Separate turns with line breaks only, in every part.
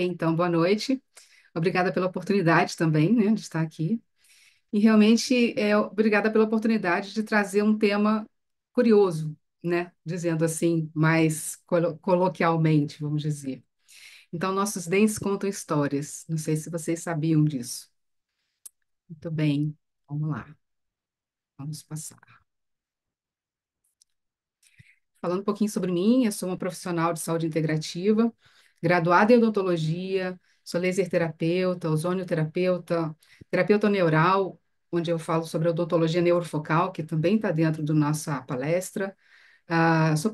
então, boa noite. Obrigada pela oportunidade também, né, de estar aqui. E realmente, obrigada pela oportunidade de trazer um tema curioso, né, dizendo assim, mais coloquialmente, vamos dizer. Então, nossos dentes contam histórias. Não sei se vocês sabiam disso. Muito bem, vamos lá, vamos passar. Falando um pouquinho sobre mim, eu sou uma profissional de saúde integrativa, graduada em odontologia, sou laser terapeuta, ozonioterapeuta, terapeuta neural, onde eu falo sobre a odontologia neurofocal, que também está dentro da nossa palestra. Sou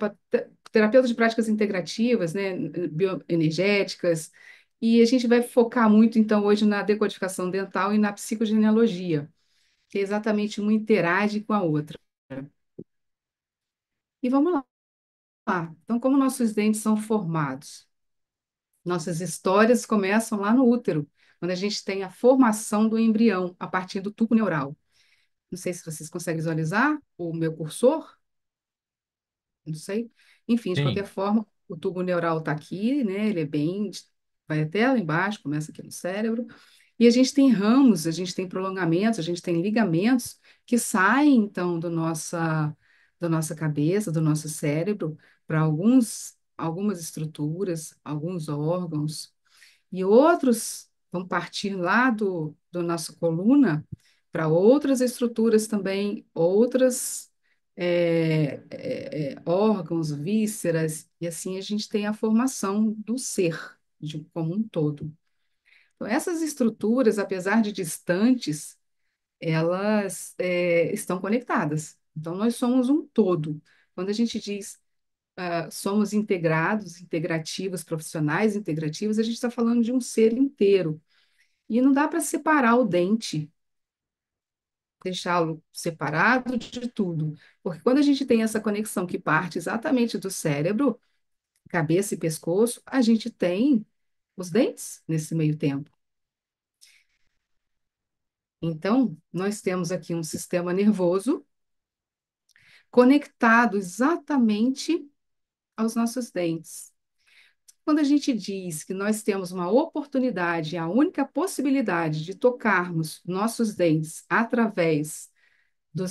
terapeuta de práticas integrativas, né, bioenergéticas, e a gente vai focar muito, então, hoje na decodificação dental e na psicogenealogia, que é exatamente uma interage com a outra. E vamos lá. Então, como nossos dentes são formados? Nossas histórias começam lá no útero, quando a gente tem a formação do embrião a partir do tubo neural. Não sei se vocês conseguem visualizar o meu cursor, não sei. Enfim, de qualquer
Sim,
forma, o tubo neural está aqui, né? Ele é bem, vai até lá embaixo, começa aqui no cérebro. E a gente tem ramos, a gente tem prolongamentos, a gente tem ligamentos que saem, então, da nossa cabeça, do nosso cérebro, para algumas estruturas, alguns órgãos. E outros vão partir lá do nossa coluna para outras estruturas também, outras órgãos, vísceras, e assim a gente tem a formação do ser como um todo. Então, essas estruturas, apesar de distantes, elas estão conectadas. Então, nós somos um todo. Quando a gente diz somos integrados, integrativos, profissionais integrativos, a gente está falando de um ser inteiro. E não dá para separar o dente, deixá-lo separado de tudo. Porque quando a gente tem essa conexão que parte exatamente do cérebro, cabeça e pescoço, a gente tem os dentes nesse meio tempo. Então, nós temos aqui um sistema nervoso conectado exatamente aos nossos dentes. Quando a gente diz que nós temos uma oportunidade, a única possibilidade de tocarmos nossos dentes através do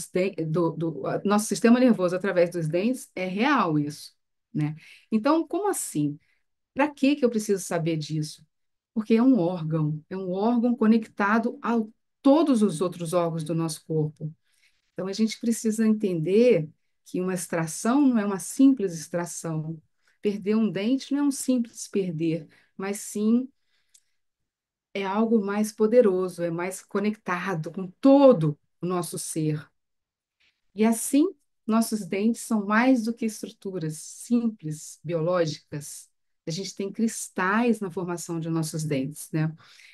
nosso sistema nervoso, através dos dentes, é real isso, né? Então, como assim? Para que que eu preciso saber disso? Porque é um órgão conectado a todos os outros órgãos do nosso corpo. Então, a gente precisa entender que uma extração não é uma simples extração. Perder um dente não é um simples perder, mas sim é algo mais poderoso, é mais conectado com todo o nosso ser. E assim, nossos dentes são mais do que estruturas simples, biológicas. A gente tem cristais na formação de nossos dentes, né?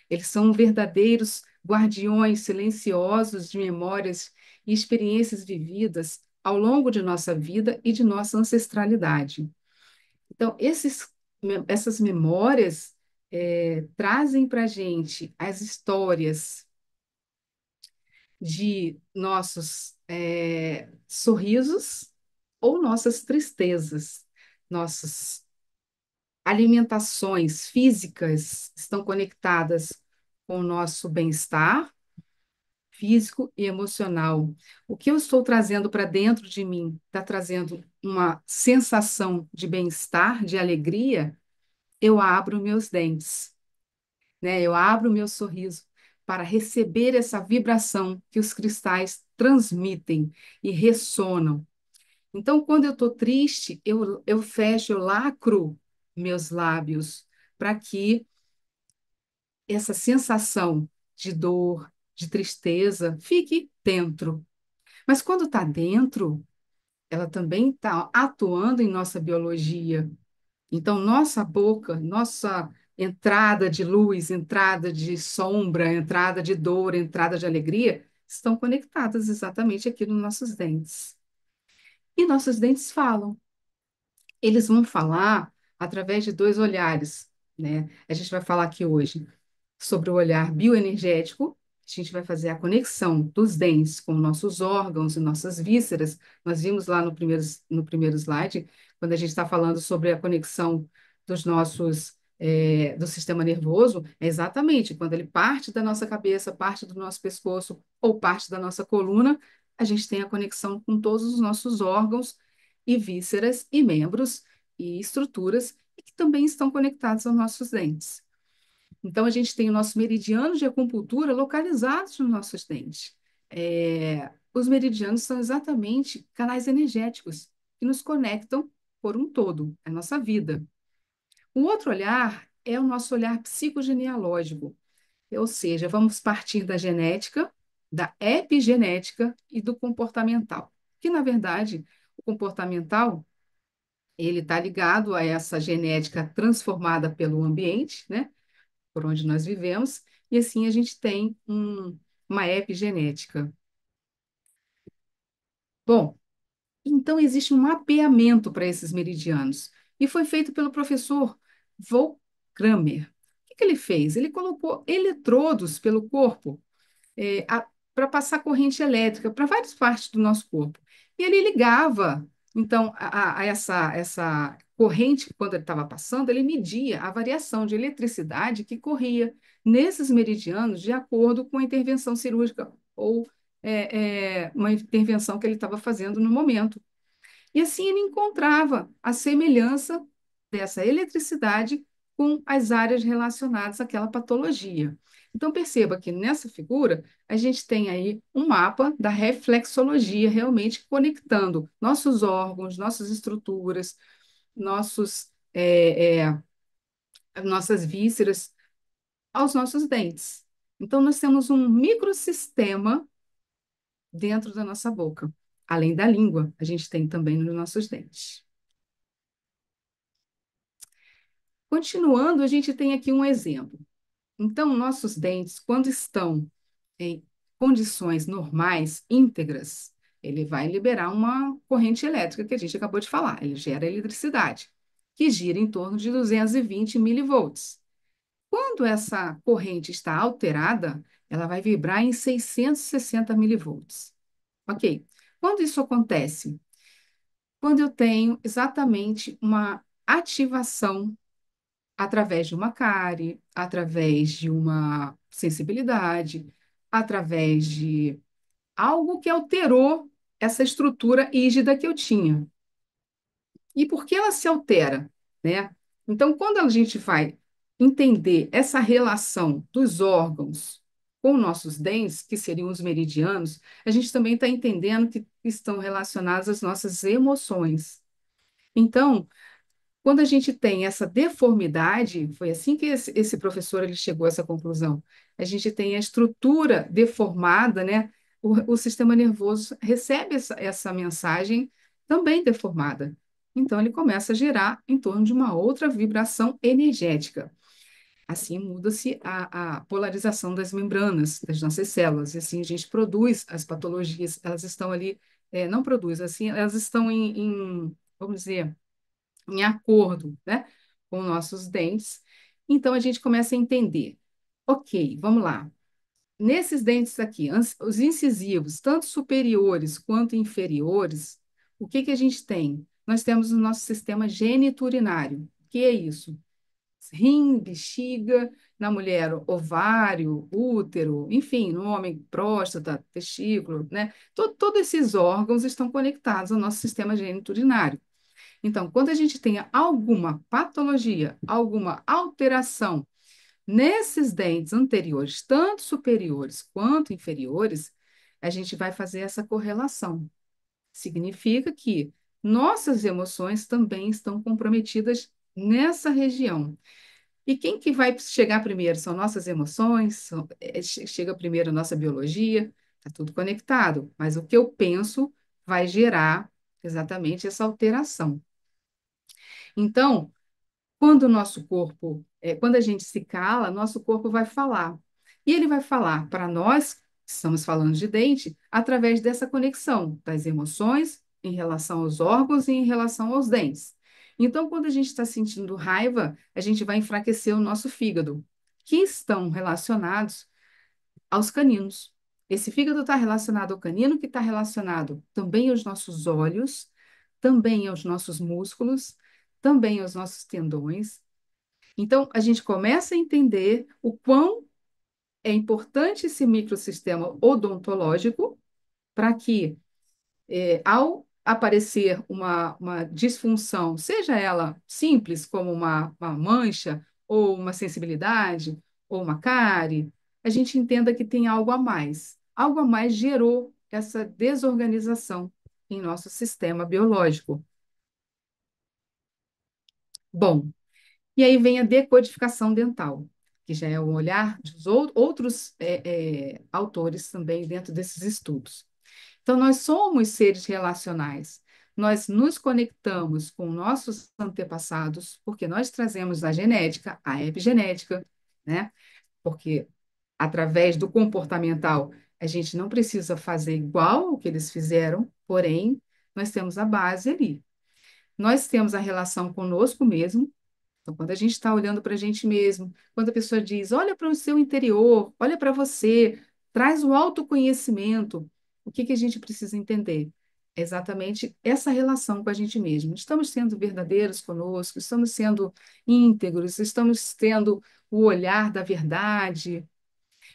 Eles são verdadeiros guardiões silenciosos de memórias e experiências vividas ao longo de nossa vida e de nossa ancestralidade. Então, essas memórias trazem para a gente as histórias de nossos sorrisos ou nossas tristezas, nossas alimentações físicas estão conectadas com o nosso bem-estar físico e emocional. O que eu estou trazendo para dentro de mim está trazendo uma sensação de bem-estar, de alegria. Eu abro meus dentes, né? Eu abro o meu sorriso para receber essa vibração que os cristais transmitem e ressonam. Então, quando eu estou triste, eu fecho, eu lacro meus lábios para que essa sensação de dor, de tristeza, fique dentro. Mas quando está dentro, ela também está atuando em nossa biologia. Então, nossa boca, nossa entrada de luz, entrada de sombra, entrada de dor, entrada de alegria, estão conectadas exatamente aqui nos nossos dentes. E nossos dentes falam. Eles vão falar através de dois olhares, né? A gente vai falar aqui hoje sobre o olhar bioenergético. A gente vai fazer a conexão dos dentes com nossos órgãos e nossas vísceras. Nós vimos lá no primeiro slide, quando a gente está falando sobre a conexão dos nossos do sistema nervoso, é exatamente quando ele parte da nossa cabeça, parte do nosso pescoço ou parte da nossa coluna, a gente tem a conexão com todos os nossos órgãos e vísceras e membros e estruturas e que também estão conectados aos nossos dentes. Então, a gente tem o nosso meridiano de acupuntura localizados nos nossos dentes. Os meridianos são exatamente canais energéticos que nos conectam por um todo, a nossa vida. O outro olhar é o nosso olhar psicogenealógico, ou seja, vamos partir da genética, da epigenética e do comportamental. Que, na verdade, o comportamental ele está ligado a essa genética transformada pelo ambiente, né? Por onde nós vivemos, e assim a gente tem uma epigenética. Bom, então existe um mapeamento para esses meridianos, e foi feito pelo professor Volkramer. O que ele fez? Ele colocou eletrodos pelo corpo para passar corrente elétrica para várias partes do nosso corpo. E ele ligava, então, a essa corrente, quando ele estava passando, ele media a variação de eletricidade que corria nesses meridianos de acordo com a intervenção cirúrgica ou uma intervenção que ele estava fazendo no momento. E assim ele encontrava a semelhança dessa eletricidade com as áreas relacionadas àquela patologia. Então, perceba que nessa figura, a gente tem aí um mapa da reflexologia, realmente conectando nossos órgãos, nossas estruturas, nossos, nossas vísceras aos nossos dentes. Então, nós temos um microsistema dentro da nossa boca. Além da língua, a gente tem também nos nossos dentes. Continuando, a gente tem aqui um exemplo. Então, nossos dentes, quando estão em condições normais, íntegras, ele vai liberar uma corrente elétrica que a gente acabou de falar. Ele gera eletricidade, que gira em torno de 220 milivolts. Quando essa corrente está alterada, ela vai vibrar em 660 milivolts. Ok. Quando isso acontece? Quando eu tenho exatamente uma ativação através de uma cárie, através de uma sensibilidade, através de algo que alterou essa estrutura rígida que eu tinha. E por que ela se altera, né? Então, quando a gente vai entender essa relação dos órgãos com nossos dentes, que seriam os meridianos, a gente também está entendendo que estão relacionadas às nossas emoções. Então, quando a gente tem essa deformidade, foi assim que esse professor ele chegou a essa conclusão. A gente tem a estrutura deformada, né? O sistema nervoso recebe essa mensagem também deformada. Então, ele começa a gerar em torno de uma outra vibração energética. Assim, muda-se a polarização das membranas das nossas células. E assim, a gente produz as patologias, elas estão ali, não produz, assim, elas estão vamos dizer, em acordo, né, com nossos dentes. Então, a gente começa a entender. Ok, vamos lá. Nesses dentes aqui, os incisivos, tanto superiores quanto inferiores, o que que a gente tem? Nós temos o nosso sistema geniturinário. O que é isso? Rim, bexiga, na mulher, ovário, útero, enfim, no homem, próstata, testículo, né? Todos esses órgãos estão conectados ao nosso sistema geniturinário. Então, quando a gente tenha alguma patologia, alguma alteração nesses dentes anteriores, tanto superiores quanto inferiores, a gente vai fazer essa correlação. Significa que nossas emoções também estão comprometidas nessa região. E quem que vai chegar primeiro? São nossas emoções, chega primeiro a nossa biologia, está tudo conectado. Mas o que eu penso vai gerar exatamente essa alteração. Então, quando o nosso corpo, quando a gente se cala, nosso corpo vai falar. E ele vai falar para nós, que estamos falando de dente, através dessa conexão das emoções em relação aos órgãos e em relação aos dentes. Então, quando a gente está sentindo raiva, a gente vai enfraquecer o nosso fígado, que estão relacionados aos caninos. Esse fígado está relacionado ao canino, que está relacionado também aos nossos olhos, também aos nossos músculos, também aos nossos tendões. Então, a gente começa a entender o quão é importante esse microsistema odontológico para que, ao aparecer uma disfunção, seja ela simples, como uma mancha, ou uma sensibilidade, ou uma cárie, a gente entenda que tem algo a mais. Algo a mais gerou essa desorganização em nosso sistema biológico. Bom, e aí vem a decodificação dental, que já é um olhar dos outros autores também dentro desses estudos. Então, nós somos seres relacionais. Nós nos conectamos com nossos antepassados, porque nós trazemos a genética, a epigenética, né? Porque através do comportamental, a gente não precisa fazer igual o que eles fizeram, porém, nós temos a base ali. Nós temos a relação conosco mesmo, então, quando a gente está olhando para a gente mesmo, quando a pessoa diz, olha para o seu interior, olha para você, traz o autoconhecimento, o que que a gente precisa entender? É exatamente essa relação com a gente mesmo. Estamos sendo verdadeiros conosco, estamos sendo íntegros, estamos tendo o olhar da verdade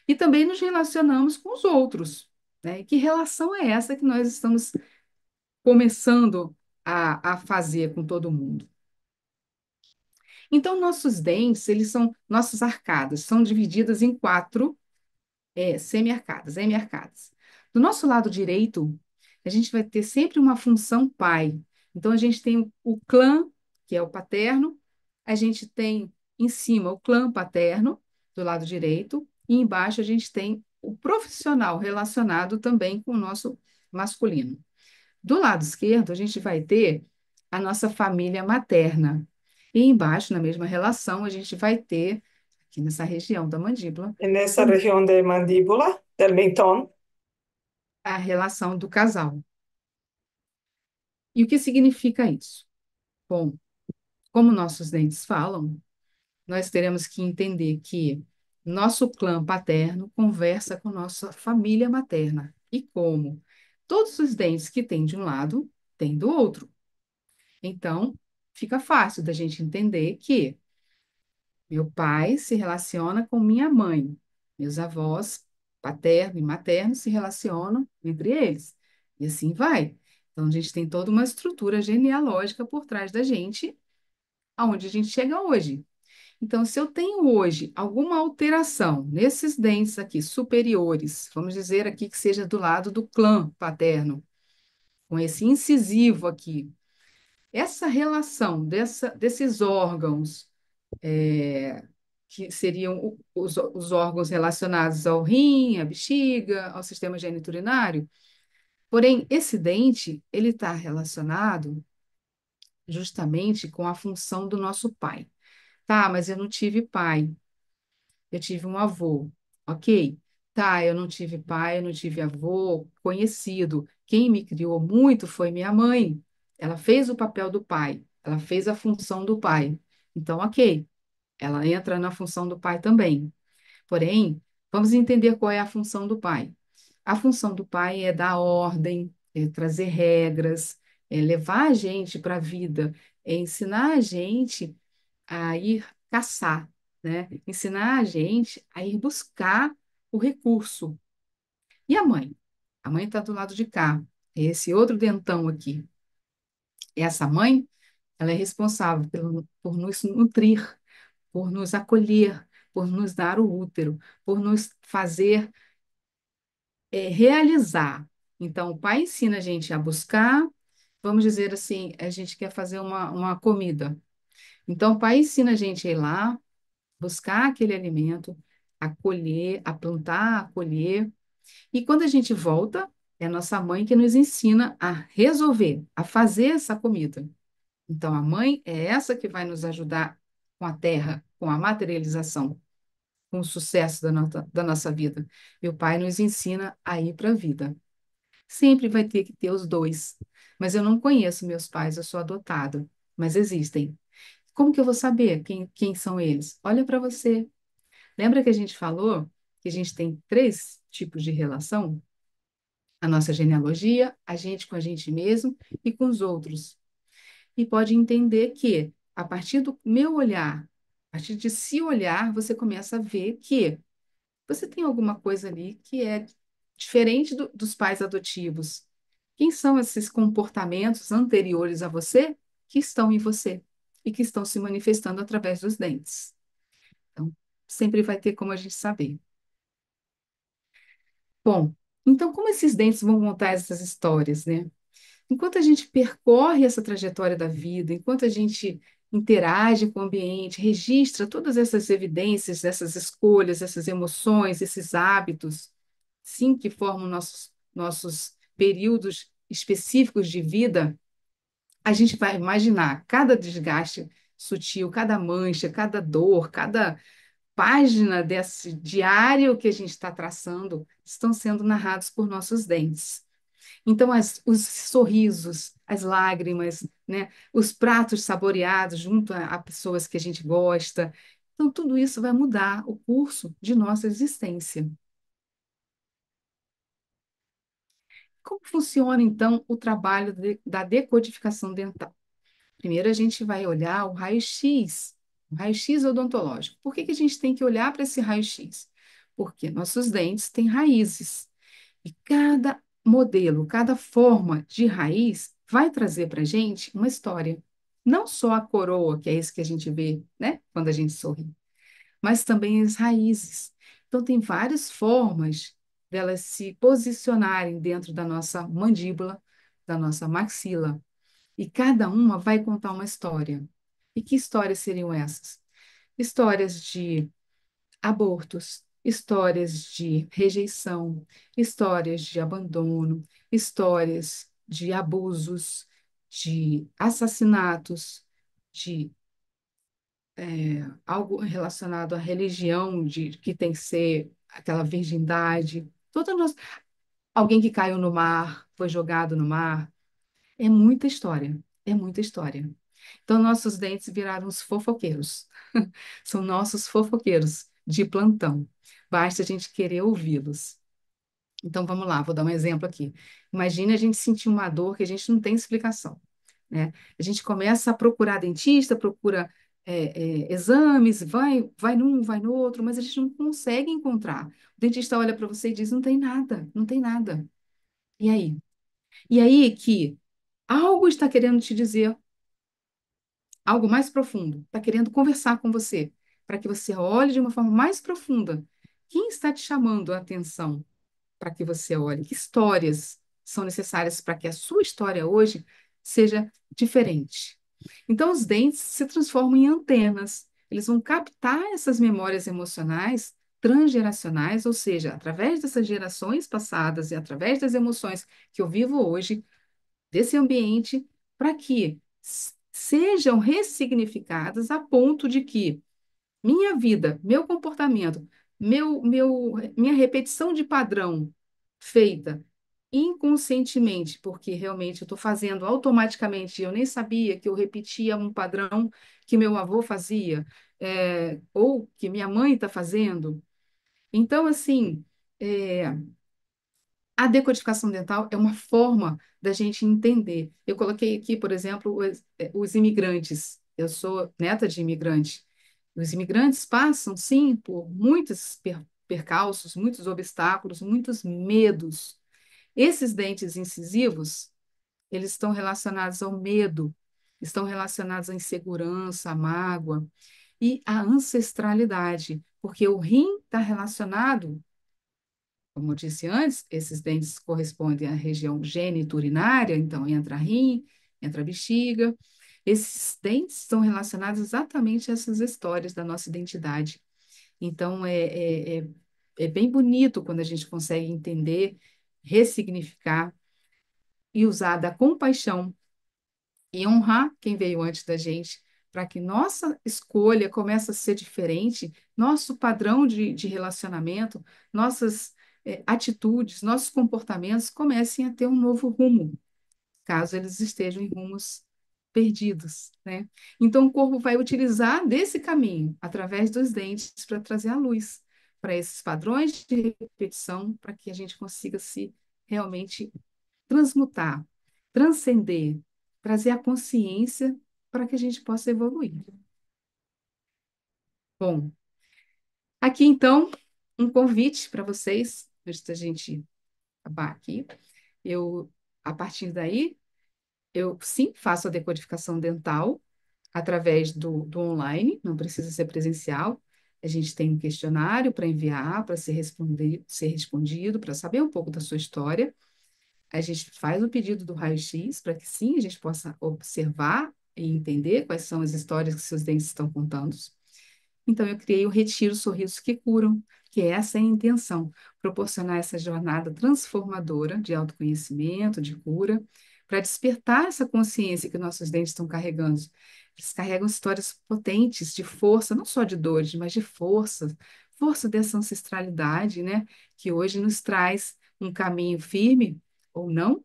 e também nos relacionamos com os outros, né? E que relação é essa que nós estamos começando a fazer com todo mundo? Então, nossos dentes, eles são, nossas arcadas, são divididas em quatro semi-arcadas, hemi-arcadas. Do nosso lado direito, a gente vai ter sempre uma função pai. Então, a gente tem o clã, que é o paterno, a gente tem em cima o clã paterno, do lado direito, e embaixo a gente tem o profissional relacionado também com o nosso masculino. Do lado esquerdo, a gente vai ter a nossa família materna. E embaixo, na mesma relação, a gente vai ter, aqui nessa região da mandíbula,
E nessa
o-
região da mandíbula, del mentón,
a relação do casal. E o que significa isso? Bom, como nossos dentes falam, nós teremos que entender que nosso clã paterno conversa com nossa família materna. E como? Todos os dentes que tem de um lado, tem do outro. Então, fica fácil da gente entender que meu pai se relaciona com minha mãe. Meus avós, paterno e materno, se relacionam entre eles. E assim vai. Então, a gente tem toda uma estrutura genealógica por trás da gente, aonde a gente chega hoje. Então, se eu tenho hoje alguma alteração nesses dentes aqui superiores, vamos dizer aqui que seja do lado do clã paterno, com esse incisivo aqui, essa relação desses órgãos que seriam os órgãos relacionados ao rim, à bexiga, ao sistema geniturinário. Porém, esse dente, ele está relacionado justamente com a função do nosso pai. Tá, mas eu não tive pai, eu tive um avô, ok? Tá, eu não tive pai, eu não tive avô conhecido. Quem me criou muito foi minha mãe. Ela fez o papel do pai, ela fez a função do pai. Então, ok, ela entra na função do pai também. Porém, vamos entender qual é a função do pai. A função do pai é dar ordem, é trazer regras, é levar a gente para a vida, é ensinar a gente a ir caçar, né? Ensinar a gente a ir buscar o recurso. E a mãe? A mãe está do lado de cá, é esse outro dentão aqui. Essa mãe, ela é responsável por nos nutrir, por nos acolher, por nos dar o útero, por nos fazer realizar. Então, o pai ensina a gente a buscar, vamos dizer assim, a gente quer fazer uma comida. Então, o pai ensina a gente a ir lá, buscar aquele alimento, a colher, a plantar, a colher. E quando a gente volta, é a nossa mãe que nos ensina a resolver, a fazer essa comida. Então, a mãe é essa que vai nos ajudar com a terra, com a materialização, com o sucesso da nossa vida. E o pai nos ensina a ir para a vida. Sempre vai ter que ter os dois. Mas eu não conheço meus pais, eu sou adotada, mas existem. Como que eu vou saber quem são eles? Olha para você. Lembra que a gente falou que a gente tem três tipos de relação? A nossa genealogia, a gente com a gente mesmo e com os outros. E pode entender que, a partir do meu olhar, A partir de se olhar, você começa a ver que você tem alguma coisa ali que é diferente dos pais adotivos. Quem são esses comportamentos anteriores a você que estão em você e que estão se manifestando através dos dentes? Então, sempre vai ter como a gente saber. Bom, então como esses dentes vão contar essas histórias, né? Enquanto a gente percorre essa trajetória da vida, enquanto a gente interage com o ambiente, registra todas essas evidências, essas escolhas, essas emoções, esses hábitos, sim, que formam nossos períodos específicos de vida, a gente vai imaginar cada desgaste sutil, cada mancha, cada dor, cada página desse diário que a gente está traçando estão sendo narrados por nossos dentes. Então, os sorrisos, as lágrimas, né, os pratos saboreados junto a pessoas que a gente gosta. Então, tudo isso vai mudar o curso de nossa existência. Como funciona, então, o trabalho da decodificação dental? Primeiro, a gente vai olhar o raio-x odontológico. Por que que a gente tem que olhar para esse raio-x? Porque nossos dentes têm raízes. E cada modelo, cada forma de raiz vai trazer para a gente uma história. Não só a coroa, que é isso que a gente vê, né, quando a gente sorri, mas também as raízes. Então, tem várias formas delas se posicionarem dentro da nossa mandíbula, da nossa maxila. E cada uma vai contar uma história. E que histórias seriam essas? Histórias de abortos, histórias de rejeição, histórias de abandono, histórias de abusos, de assassinatos, de algo relacionado à religião, de que tem que ser aquela virgindade, alguém que caiu no mar, foi jogado no mar. É muita história, é muita história. Então, nossos dentes viraram os fofoqueiros. São nossos fofoqueiros de plantão. Basta a gente querer ouvi-los. Então, vamos lá, vou dar um exemplo aqui. Imagine a gente sentir uma dor que a gente não tem explicação, né? A gente começa a procurar dentista, procura exames, vai num, vai no outro, mas a gente não consegue encontrar. O dentista olha para você e diz: não tem nada, não tem nada. E aí? E aí que algo está querendo te dizer, algo mais profundo, está querendo conversar com você, para que você olhe de uma forma mais profunda. Quem está te chamando a atenção para que você olhe? Que histórias são necessárias para que a sua história hoje seja diferente? Então, os dentes se transformam em antenas. Eles vão captar essas memórias emocionais transgeracionais, ou seja, através dessas gerações passadas e através das emoções que eu vivo hoje, desse ambiente, para que sejam ressignificadas a ponto de que minha vida, meu comportamento, minha repetição de padrão feita inconscientemente, porque realmente eu estou fazendo automaticamente, eu nem sabia que eu repetia um padrão que meu avô fazia, ou que minha mãe está fazendo. Então, assim, é, a decodificação dental é uma forma da gente entender. Eu coloquei aqui, por exemplo, os imigrantes. Eu sou neta de imigrante. Os imigrantes passam, sim, por muitos percalços, muitos obstáculos, muitos medos. Esses dentes incisivos, eles estão relacionados ao medo, estão relacionados à insegurança, à mágoa e à ancestralidade, porque o rim está relacionado, como eu disse antes, esses dentes correspondem à região geniturinária, então entra rim, entra bexiga. Esses dentes estão relacionados exatamente a essas histórias da nossa identidade. Então, é bem bonito quando a gente consegue entender, ressignificar e usar da compaixão e honrar quem veio antes da gente, para que nossa escolha comece a ser diferente, nosso padrão de relacionamento, nossas atitudes, nossos comportamentos comecem a ter um novo rumo, caso eles estejam em rumos perdidos, né? Então, o corpo vai utilizar desse caminho, através dos dentes, para trazer a luz para esses padrões de repetição, para que a gente consiga se realmente transmutar, transcender, trazer a consciência para que a gente possa evoluir. Bom, aqui então, um convite para vocês, antes da gente acabar aqui. Eu, a partir daí, eu sim faço a decodificação dental através do online, não precisa ser presencial. A gente tem um questionário para enviar, para ser respondido, para saber um pouco da sua história. A gente faz o pedido do raio-x para que sim, a gente possa observar e entender quais são as histórias que seus dentes estão contando. Então, eu criei o Retiro Sorrisos que Curam, que essa é a intenção, proporcionar essa jornada transformadora de autoconhecimento, de cura, para despertar essa consciência que nossos dentes estão carregando. Eles carregam histórias potentes de força, não só de dores, mas de força, força dessa ancestralidade, né, que hoje nos traz um caminho firme ou não,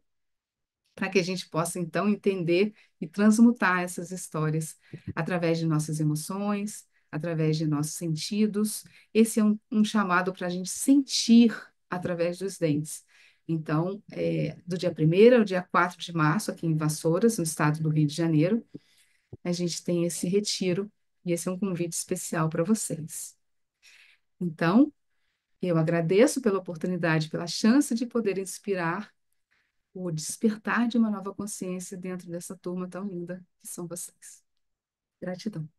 para que a gente possa então entender e transmutar essas histórias através de nossas emoções, através de nossos sentidos. Esse é um chamado para a gente sentir através dos dentes. Então, do dia 1º ao dia 4 de março, aqui em Vassouras, no estado do Rio de Janeiro, a gente tem esse retiro e esse é um convite especial para vocês. Então, eu agradeço pela oportunidade, pela chance de poder inspirar o despertar de uma nova consciência dentro dessa turma tão linda que são vocês. Gratidão.